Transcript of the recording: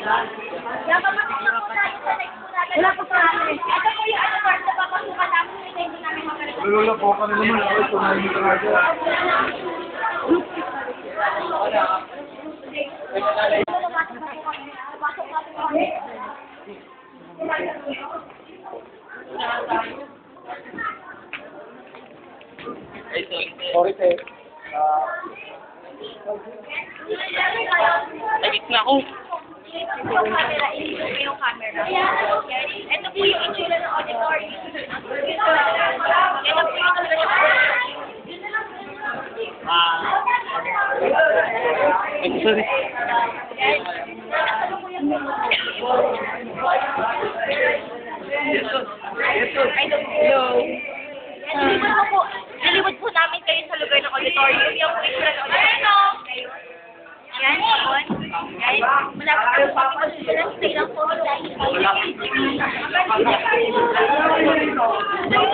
Wala po sa amin. Ito po yung ano part na papasukan namin. Hindi namin makaregal. Lolo po kami naman. Ako ito na yung talaga. Sorry, sir. Nagit na ako. Ito yung camera, ilito yung camera. Ito po yung itsura ng auditory. Ito po yung itsura ng Sorry. Hello. Nilibot po namin kayo sa lugar ng auditorium. Yung itsura ng auditorium. Yan, yun. Yan. Malapit kayo sa stay lang po.